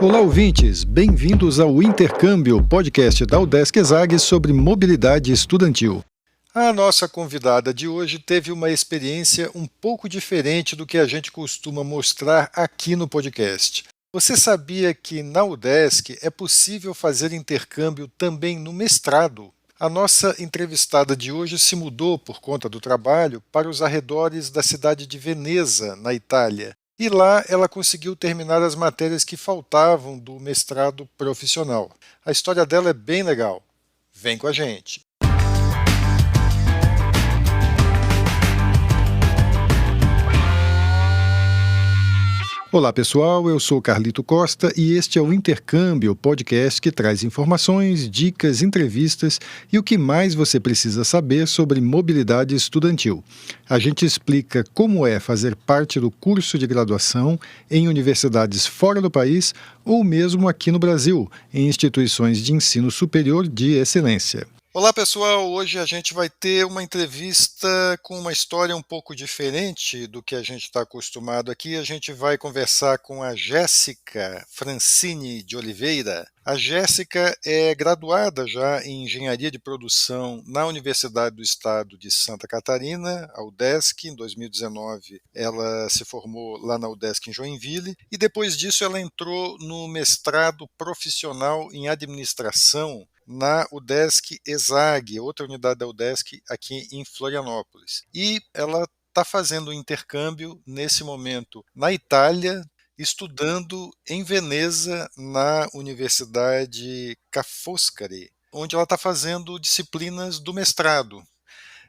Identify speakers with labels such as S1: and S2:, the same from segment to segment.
S1: Olá, ouvintes! Bem-vindos ao Intercâmbio, podcast da UDESC ESAG sobre mobilidade estudantil. A nossa convidada de hoje teve uma experiência um pouco diferente do que a gente costuma mostrar aqui no podcast. Você sabia que na UDESC é possível fazer intercâmbio também no mestrado? A nossa entrevistada de hoje se mudou por conta do trabalho para os arredores da cidade de Veneza, na Itália. E lá ela conseguiu terminar as matérias que faltavam do mestrado profissional. A história dela é bem legal. Vem com a gente! Olá pessoal, eu sou Carlito Costa e este é o Intercâmbio, podcast que traz informações, dicas, entrevistas e o que mais você precisa saber sobre mobilidade estudantil. A gente explica como é fazer parte do curso de graduação em universidades fora do país ou mesmo aqui no Brasil, em instituições de ensino superior de excelência. Olá pessoal, hoje a gente vai ter uma entrevista com uma história um pouco diferente do que a gente está acostumado aqui. A gente vai conversar com a Jéssica Francini de Oliveira. A Jéssica é graduada já em Engenharia de Produção na Universidade do Estado de Santa Catarina, a UDESC. Em 2019 ela se formou lá na UDESC em Joinville e depois disso ela entrou no mestrado profissional em administração na UDESC ESAG, outra unidade da UDESC aqui em Florianópolis. E ela está fazendo um intercâmbio nesse momento na Itália, estudando em Veneza, na Universidade Ca' Foscari, onde ela está fazendo disciplinas do mestrado.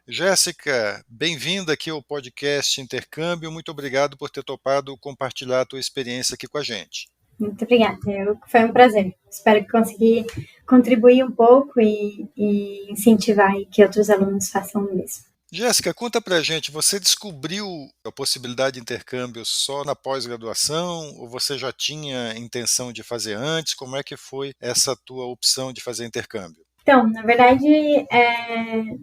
S1: Jéssica, bem-vinda aqui ao podcast Intercâmbio. Muito obrigado por ter topado compartilhar a tua experiência aqui com a gente.
S2: Muito obrigada, foi um prazer. Espero que consegui contribuir um pouco e incentivar que outros alunos façam o mesmo.
S1: Jéssica, conta pra gente, você descobriu a possibilidade de intercâmbio só na pós-graduação ou você já tinha intenção de fazer antes? Como é que foi essa tua opção de fazer intercâmbio?
S2: Então, na verdade,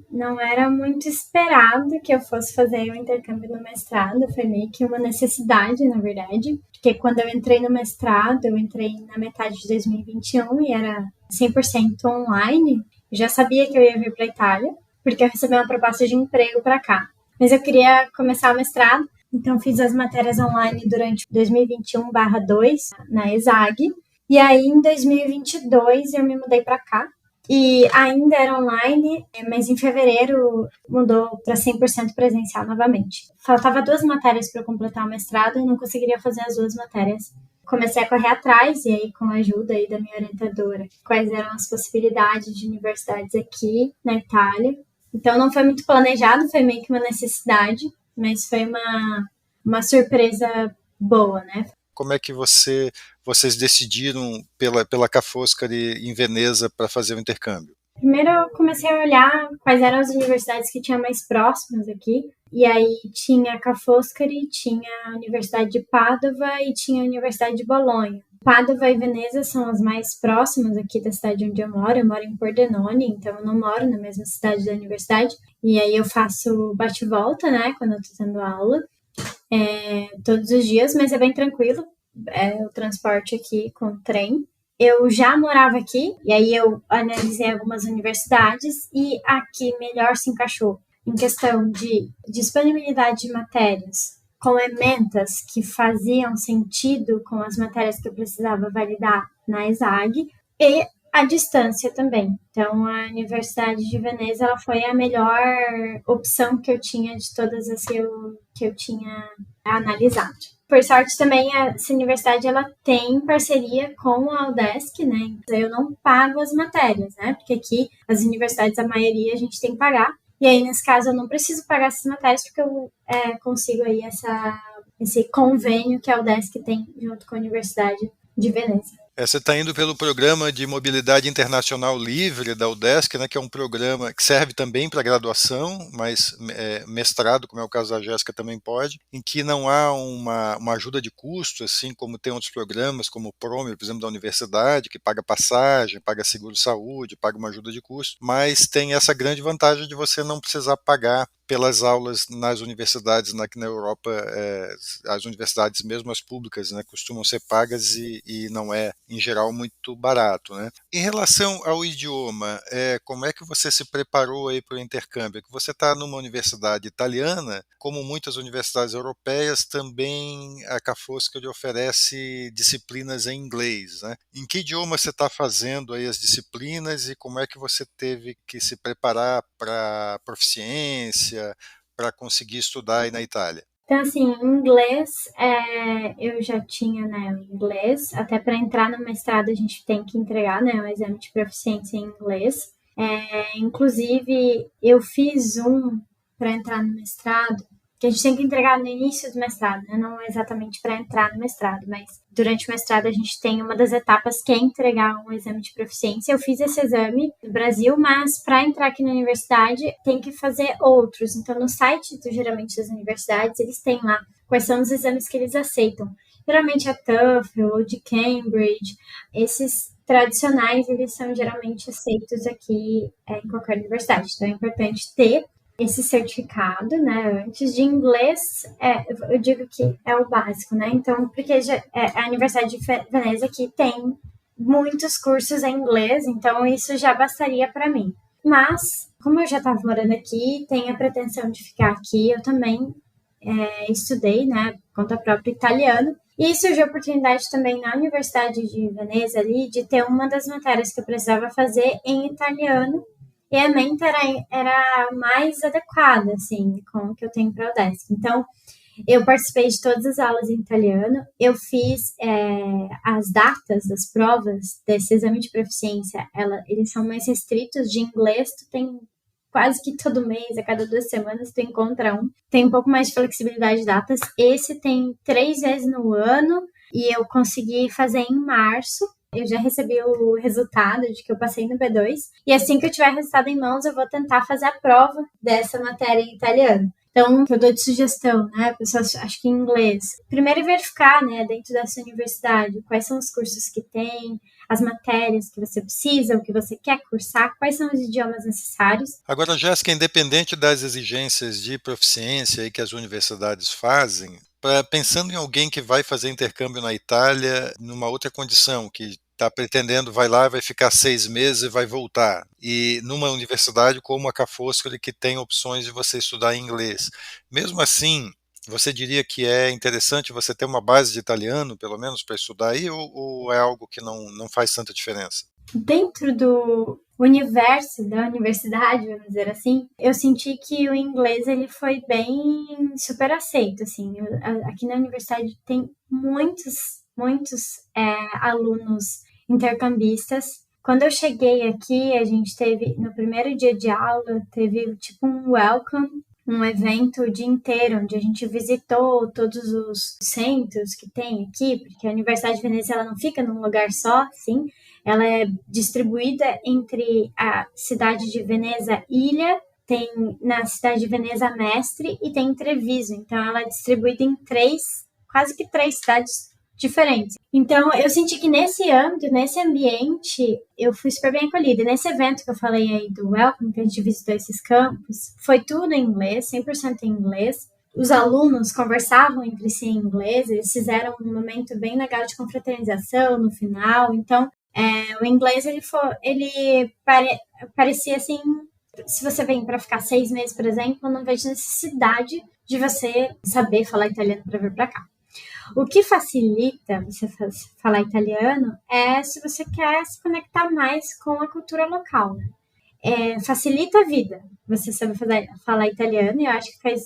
S2: não era muito esperado que eu fosse fazer o intercâmbio no mestrado, foi meio que uma necessidade, na verdade, porque quando eu entrei no mestrado, eu entrei na metade de 2021 e era 100% online, eu já sabia que eu ia vir para a Itália, porque eu recebi uma proposta de emprego para cá. Mas eu queria começar o mestrado, então fiz as matérias online durante 2021/2 na ESAG, e aí em 2022 eu me mudei para cá, e ainda era online, mas em fevereiro mudou para 100% presencial novamente. Faltava 2 matérias para completar o mestrado e não conseguiria fazer as 2 matérias. Comecei a correr atrás, e aí com a ajuda aí da minha orientadora, quais eram as possibilidades de universidades aqui na Itália. Então não foi muito planejado, foi meio que uma necessidade, mas foi uma surpresa boa, né?
S1: Como é que vocês decidiram pela Ca' Foscari em Veneza para fazer o intercâmbio?
S2: Primeiro eu comecei a olhar quais eram as universidades que tinham mais próximas aqui. E aí tinha a Ca' Foscari, tinha a Universidade de Padova e tinha a Universidade de Bolonha. Padova e Veneza são as mais próximas aqui da cidade onde eu moro. Eu moro em Pordenone, então eu não moro na mesma cidade da universidade. E aí eu faço bate-volta, né, quando eu tô tendo aula. Todos os dias, mas é bem tranquilo, o transporte aqui com trem. Eu já morava aqui, e aí eu analisei algumas universidades, e aqui melhor se encaixou em questão de disponibilidade de matérias, com ementas que faziam sentido com as matérias que eu precisava validar na ESAG, e a distância também. Então, a Universidade de Veneza ela foi a melhor opção que eu tinha de todas as que eu tinha analisado. Por sorte, também, essa universidade ela tem parceria com a UDESC, né? Então, eu não pago as matérias, né? Porque aqui, as universidades, a maioria, a gente tem que pagar. E aí, nesse caso, eu não preciso pagar essas matérias, porque eu consigo aí esse convênio que a UDESC tem junto com a Universidade de Veneza.
S1: Você está indo pelo programa de mobilidade internacional livre da UDESC, né, que é um programa que serve também para graduação, mas mestrado, como é o caso da Jéssica, também pode, em que não há uma ajuda de custo, assim como tem outros programas, como o PROME, por exemplo, da universidade, que paga passagem, paga seguro-saúde, paga uma ajuda de custo, mas tem essa grande vantagem de você não precisar pagar pelas aulas nas universidades aqui na Europa. As universidades, mesmo as públicas, né, costumam ser pagas e não é, em geral, muito barato, né? Em relação ao idioma, como é que você se preparou aí para o intercâmbio? Que você está numa universidade italiana, como muitas universidades europeias, também a Ca' Foscari oferece disciplinas em inglês, né? Em que idioma você está fazendo aí as disciplinas e como é que você teve que se preparar para proficiência, para conseguir estudar aí na Itália?
S2: Então, assim, inglês, eu já tinha, né, o inglês. Até para entrar no mestrado a gente tem que entregar, né, um exame de proficiência em inglês. Inclusive, eu fiz um para entrar no mestrado, que a gente tem que entregar no início do mestrado, né? Não exatamente para entrar no mestrado, mas durante o mestrado a gente tem uma das etapas que é entregar um exame de proficiência. Eu fiz esse exame no Brasil, mas para entrar aqui na universidade tem que fazer outros. Então, no site, geralmente, das universidades, eles têm lá quais são os exames que eles aceitam. Geralmente é TOEFL ou de Cambridge. Esses tradicionais, eles são geralmente aceitos aqui em qualquer universidade. Então, é importante ter esse certificado, né, antes de inglês, eu digo que é o básico, né, então, porque a Universidade de Veneza aqui tem muitos cursos em inglês, então isso já bastaria para mim. Mas, como eu já estava morando aqui, tenho a pretensão de ficar aqui, eu também estudei, né, por conta própria, italiano, e surgiu a oportunidade também na Universidade de Veneza ali, de ter uma das matérias que eu precisava fazer em italiano, e a mente era mais adequada, assim, com o que eu tenho para o UDESC. Então, eu participei de todas as aulas em italiano, eu fiz as datas das provas desse exame de proficiência, eles são mais restritos. De inglês, tu tem quase que todo mês, a cada 2 semanas, tu encontra um. Tem um pouco mais de flexibilidade de datas. Esse tem 3 vezes no ano, e eu consegui fazer em março. Eu já recebi o resultado de que eu passei no B2. E assim que eu tiver o resultado em mãos, eu vou tentar fazer a prova dessa matéria em italiano. Então, o que eu dou de sugestão, né, pessoas, acho que em inglês. Primeiro, verificar, né, dentro dessa universidade, quais são os cursos que tem, as matérias que você precisa, o que você quer cursar, quais são os idiomas necessários.
S1: Agora, Jéssica, independente das exigências de proficiência aí que as universidades fazem, pensando em alguém que vai fazer intercâmbio na Itália numa outra condição, que está pretendendo, vai lá, vai ficar 6 meses e vai voltar, e numa universidade como a Ca' Foscari, que tem opções de você estudar em inglês, mesmo assim, você diria que é interessante você ter uma base de italiano, pelo menos, para estudar aí, ou é algo que não faz tanta diferença?
S2: Dentro do universo da universidade, vamos dizer assim, eu senti que o inglês ele foi bem super aceito, assim. Aqui na universidade tem muitos alunos intercambistas. Quando eu cheguei aqui, a gente teve, no primeiro dia de aula, teve tipo um welcome, um evento o dia inteiro, onde a gente visitou todos os centros que tem aqui, porque a Universidade de Veneza ela não fica num lugar só, assim, ela é distribuída entre a cidade de Veneza Ilha, tem na cidade de Veneza Mestre e tem Treviso. Então, ela é distribuída em quase que três cidades diferentes. Então, eu senti que nesse âmbito, nesse ambiente, eu fui super bem acolhida. Nesse evento que eu falei aí do Welcome, que a gente visitou esses campos, foi tudo em inglês, 100% em inglês. Os alunos conversavam entre si em inglês, eles fizeram um momento bem legal de confraternização no final. Então, o inglês, parecia assim, se você vem para ficar 6 meses, por exemplo, eu não vejo necessidade de você saber falar italiano para vir para cá. O que facilita você falar italiano é se você quer se conectar mais com a cultura local. Facilita a vida você saber falar italiano, e eu acho que faz.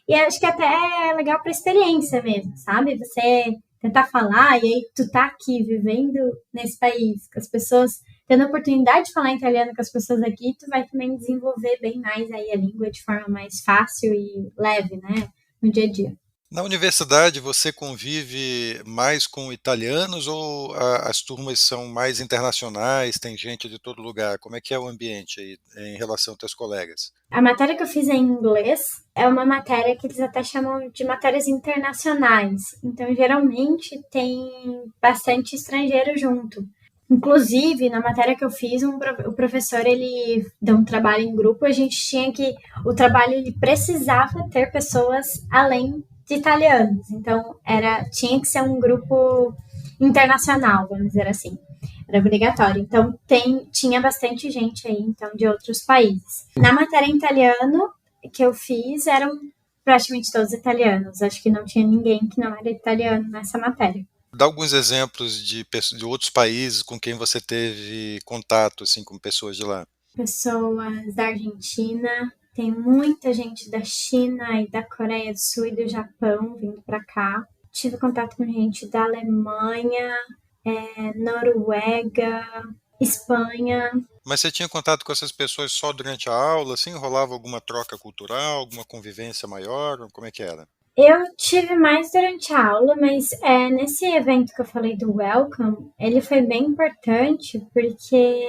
S2: E acho que até é legal para experiência mesmo, sabe? Você tentar falar, e aí tu tá aqui vivendo nesse país, com as pessoas, tendo a oportunidade de falar italiano com as pessoas aqui, tu vai também desenvolver bem mais aí a língua de forma mais fácil e leve, né? No dia a dia.
S1: Na universidade, você convive mais com italianos ou as turmas são mais internacionais, tem gente de todo lugar? Como é que é o ambiente aí em relação aos teus colegas?
S2: A matéria que eu fiz em inglês é uma matéria que eles até chamam de matérias internacionais. Então, geralmente, tem bastante estrangeiro junto. Inclusive, na matéria que eu fiz, o professor ele deu um trabalho em grupo, a gente tinha que. O trabalho ele precisava ter pessoas além de italianos. Então, tinha que ser um grupo internacional, vamos dizer assim. Era obrigatório. Então, tinha bastante gente aí, então, de outros países. Na matéria em italiano que eu fiz, eram praticamente todos italianos. Acho que não tinha ninguém que não era italiano nessa matéria.
S1: Dá alguns exemplos de outros países com quem você teve contato, assim, com pessoas de lá.
S2: Pessoas da Argentina, tem muita gente da China e da Coreia do Sul e do Japão vindo para cá. Tive contato com gente da Alemanha, Noruega, Espanha.
S1: Mas você tinha contato com essas pessoas só durante a aula, assim, rolava alguma troca cultural, alguma convivência maior, como é que era?
S2: Eu tive mais durante a aula, mas nesse evento que eu falei do Welcome, ele foi bem importante porque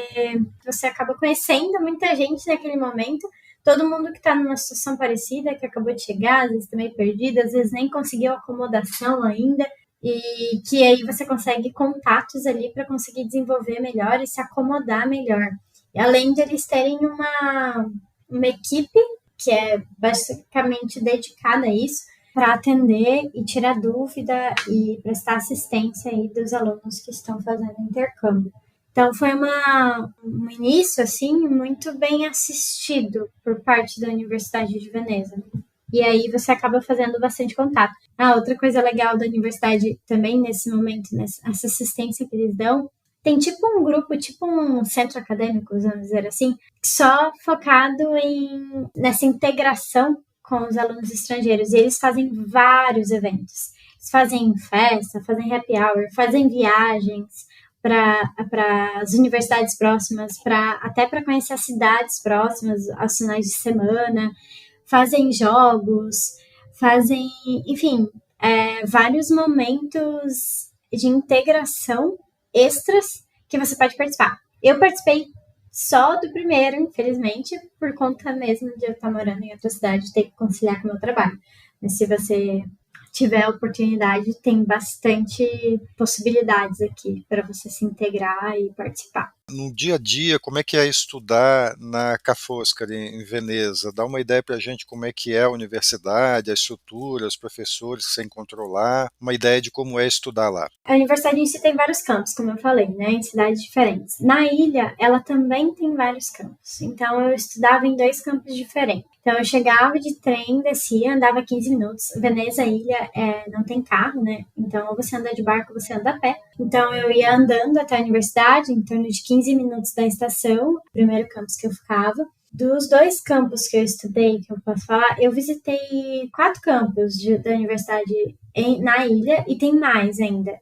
S2: você acaba conhecendo muita gente naquele momento, todo mundo que está numa situação parecida, que acabou de chegar, às vezes também perdido, às vezes nem conseguiu acomodação ainda, e que aí você consegue contatos ali para conseguir desenvolver melhor e se acomodar melhor. E além de eles terem uma equipe que é basicamente dedicada a isso, para atender e tirar dúvida e prestar assistência aí dos alunos que estão fazendo intercâmbio. Então foi um início assim muito bem assistido por parte da Universidade de Veneza. E aí você acaba fazendo bastante contato. Outra coisa legal da universidade também nesse momento, nessa assistência que eles dão, tem tipo um grupo, tipo um centro acadêmico, vamos dizer assim, só focado nessa integração com os alunos estrangeiros. E eles fazem vários eventos. Eles fazem festa, fazem happy hour, fazem viagens para as universidades próximas, até para conhecer as cidades próximas, aos finais de semana, fazem jogos, fazem, enfim, vários momentos de integração extras que você pode participar. Eu participei só do primeiro, infelizmente, por conta mesmo de eu estar morando em outra cidade e ter que conciliar com o meu trabalho. Mas se você tiver a oportunidade, tem bastante possibilidades aqui para você se integrar e participar.
S1: No dia a dia, como é que é estudar na Ca' Foscari, em Veneza? Dá uma ideia para a gente como é que é a universidade, a estrutura, os professores que você encontrou lá, uma ideia de como é estudar lá.
S2: A universidade em si tem vários campos, como eu falei, né, em cidades diferentes. Na ilha, ela também tem vários campos. Então, eu estudava em 2 campos diferentes. Então, eu chegava de trem, descia, andava 15 minutos. Veneza, ilha, não tem carro, né? Então, ou você anda de barco, ou você anda a pé. Então, eu ia andando até a universidade, em torno de 15 minutos da estação, o primeiro campus que eu ficava. Dos 2 campos que eu estudei, que eu posso falar, eu visitei 4 campos da universidade na ilha e tem mais ainda,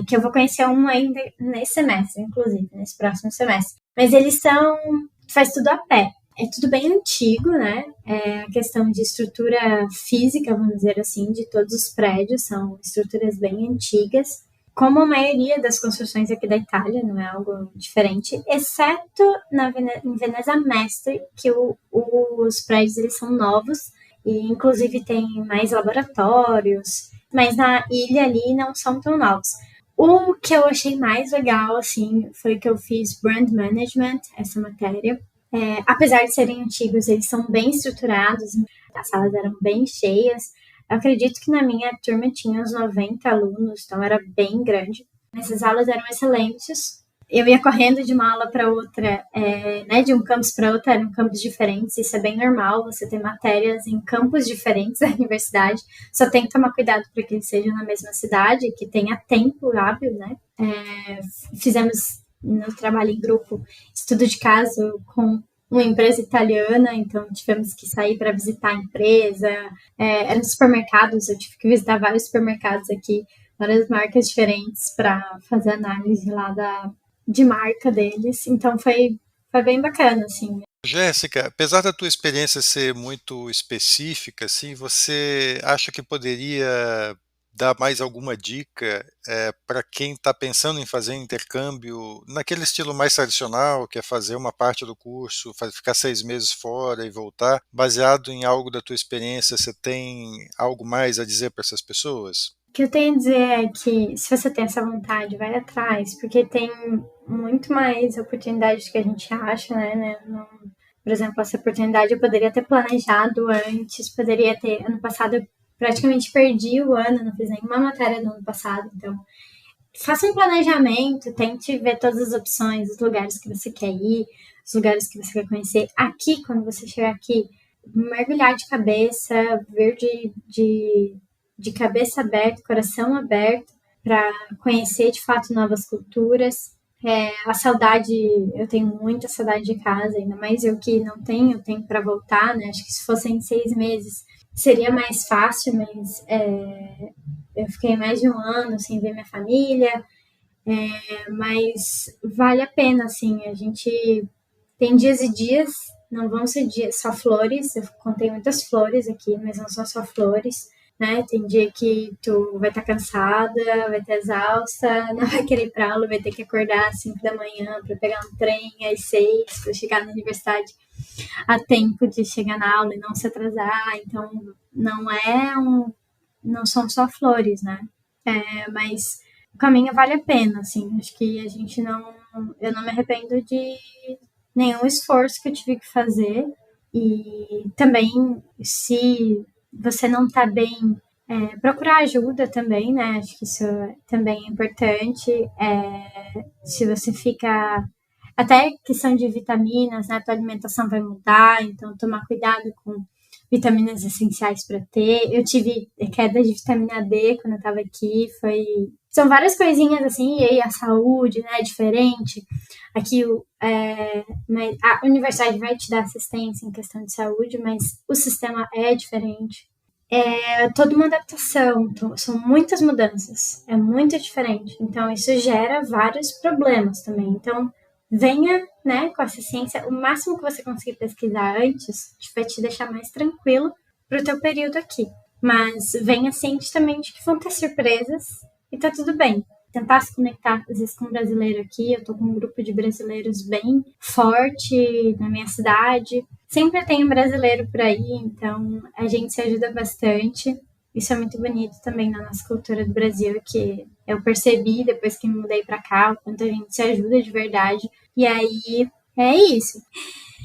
S2: que eu vou conhecer um ainda nesse semestre, inclusive, nesse próximo semestre. Mas faz tudo a pé. É tudo bem antigo, né? A questão de estrutura física, vamos dizer assim, de todos os prédios, são estruturas bem antigas. Como a maioria das construções aqui da Itália, não é algo diferente, exceto em Veneza Mestre, que os prédios eles são novos e inclusive tem mais laboratórios, mas na ilha ali não são tão novos. O que eu achei mais legal, assim, foi que eu fiz Brand Management, essa matéria. Apesar de serem antigos, eles são bem estruturados, as salas eram bem cheias. Eu acredito que na minha turma tinha uns 90 alunos, então era bem grande. Essas aulas eram excelentes. Eu ia correndo de uma aula para outra, né, de um campus para outro, eram campos diferentes. Isso é bem normal, você ter matérias em campos diferentes da universidade. Só tem que tomar cuidado para que eles sejam na mesma cidade, que tenha tempo hábil, né? Fizemos no trabalho em grupo estudo de caso com uma empresa italiana, então tivemos que sair para visitar a empresa. Eram supermercados, eu tive que visitar vários supermercados aqui, várias marcas diferentes para fazer análise lá de marca deles. Então foi foi bem bacana, assim.
S1: Jéssica, apesar da tua experiência ser muito específica, assim, você acha que poderia dar mais alguma dica para quem está pensando em fazer intercâmbio naquele estilo mais tradicional, que é fazer uma parte do curso, ficar 6 meses fora e voltar, baseado em algo da tua experiência, você tem algo mais a dizer para essas pessoas?
S2: O que eu tenho a dizer é que se você tem essa vontade, vai atrás, porque tem muito mais oportunidades que a gente acha, né? Por exemplo, essa oportunidade eu poderia ter planejado antes, poderia ter. Ano passado eu praticamente perdi o ano, não fiz nenhuma matéria no ano passado, então faça um planejamento, tente ver todas as opções, os lugares que você quer ir, os lugares que você quer conhecer. Aqui, quando você chegar aqui, mergulhar de cabeça, ver de cabeça aberta, coração aberto, para conhecer de fato novas culturas. A saudade, eu tenho muita saudade de casa, ainda mais eu que não tenho tempo para voltar, né? Acho que se fossem 6 meses seria mais fácil, mas eu fiquei mais de um ano sem ver minha família, mas vale a pena, assim, a gente tem dias e dias, não vão ser dias só flores, eu contei muitas flores aqui, mas não são só flores, né? Tem dia que tu vai estar cansada, vai estar exausta, não vai querer ir pra aula, vai ter que acordar às 5 da manhã para pegar um trem às 6 para chegar na universidade a tempo de chegar na aula e não se atrasar. Então, não são só flores, né? Mas o caminho vale a pena, assim. Acho que eu não me arrependo de nenhum esforço que eu tive que fazer. E também, se você não tá bem, procurar ajuda também, né? Acho que isso também é importante. Se você fica. Até questão de vitaminas, né? A tua alimentação vai mudar, então tomar cuidado com vitaminas essenciais para ter. Eu tive queda de vitamina D quando eu estava aqui, são várias coisinhas assim, e aí a saúde, né, é diferente. Aqui a universidade vai te dar assistência em questão de saúde, mas o sistema é diferente. É toda uma adaptação, então, são muitas mudanças, é muito diferente. Então, isso gera vários problemas também. Então, venha, né, com essa ciência, o máximo que você conseguir pesquisar antes vai te deixar mais tranquilo para o teu período aqui. Mas venha ciente também de que vão ter surpresas e tá tudo bem. Tentar se conectar, às vezes, com um brasileiro aqui. Eu tô com um grupo de brasileiros bem forte na minha cidade. Sempre tem um brasileiro por aí, então a gente se ajuda bastante. Isso é muito bonito também na nossa cultura do Brasil, que eu percebi depois que me mudei para cá, o quanto a gente se ajuda de verdade. E aí é isso.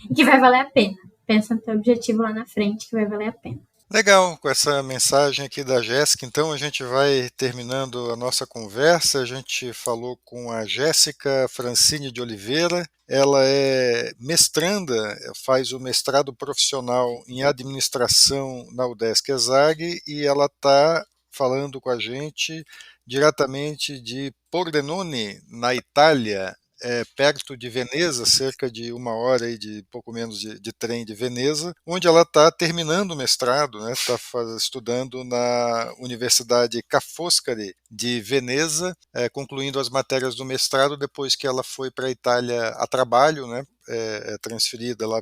S2: E que vai valer a pena. Pensa no teu objetivo lá na frente, que vai valer a pena.
S1: Legal, com essa mensagem aqui da Jéssica, então a gente vai terminando a nossa conversa. A gente falou com a Jéssica Francine de Oliveira. Ela é mestranda, faz o mestrado profissional em administração na UDESC-ESAG e ela está falando com a gente diretamente de Pordenone, na Itália, perto de Veneza, cerca de 1 hora e de pouco menos de trem de Veneza, onde ela está terminando o mestrado, né? Está estudando na Universidade Ca' Foscari de Veneza, concluindo as matérias do mestrado depois que ela foi para a Itália a trabalho, né? Transferida lá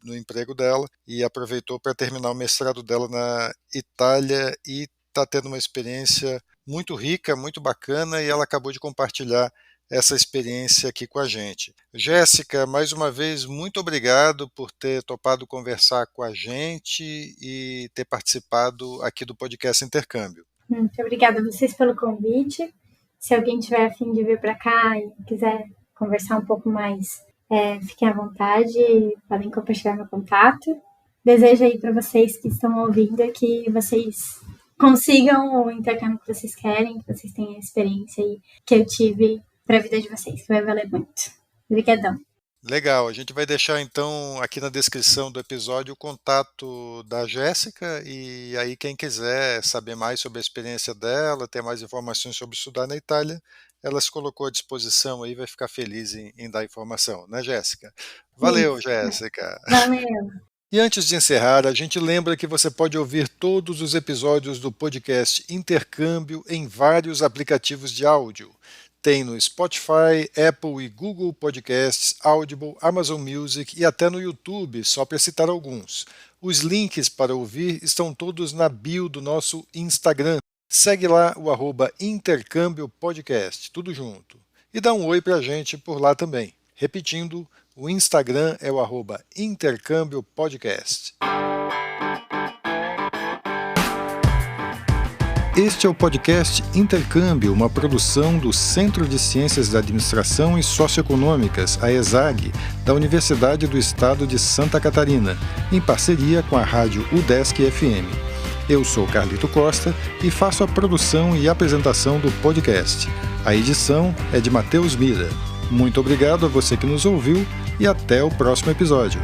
S1: no emprego dela e aproveitou para terminar o mestrado dela na Itália e está tendo uma experiência muito rica, muito bacana, e ela acabou de compartilhar essa experiência aqui com a gente. Jéssica, mais uma vez, muito obrigado por ter topado conversar com a gente e ter participado aqui do podcast Intercâmbio.
S2: Muito obrigada a vocês pelo convite. Se alguém tiver a fim de vir para cá e quiser conversar um pouco mais, fiquem à vontade, podem compartilhar meu contato. Desejo aí para vocês que estão ouvindo que vocês consigam o intercâmbio que vocês querem, que vocês tenham a experiência aí que eu tive para a vida de vocês, que vai valer muito. Obrigadão.
S1: Legal, a gente vai deixar então aqui na descrição do episódio o contato da Jéssica e aí quem quiser saber mais sobre a experiência dela, ter mais informações sobre estudar na Itália, ela se colocou à disposição aí, vai ficar feliz em dar informação, né, Jéssica? Valeu,
S2: Isso.
S1: Jéssica!
S2: Valeu!
S1: E antes de encerrar, a gente lembra que você pode ouvir todos os episódios do podcast Intercâmbio em vários aplicativos de áudio. Tem no Spotify, Apple e Google Podcasts, Audible, Amazon Music e até no YouTube, só para citar alguns. Os links para ouvir estão todos na bio do nosso Instagram. Segue lá o @Intercâmbio Podcast, tudo junto. E dá um oi para a gente por lá também. Repetindo, o Instagram é o @Intercâmbio Podcast. Este é o podcast Intercâmbio, uma produção do Centro de Ciências da Administração e Socioeconômicas, a ESAG, da Universidade do Estado de Santa Catarina, em parceria com a rádio UDESC FM. Eu sou Carlito Costa e faço a produção e apresentação do podcast. A edição é de Matheus Mira. Muito obrigado a você que nos ouviu e até o próximo episódio.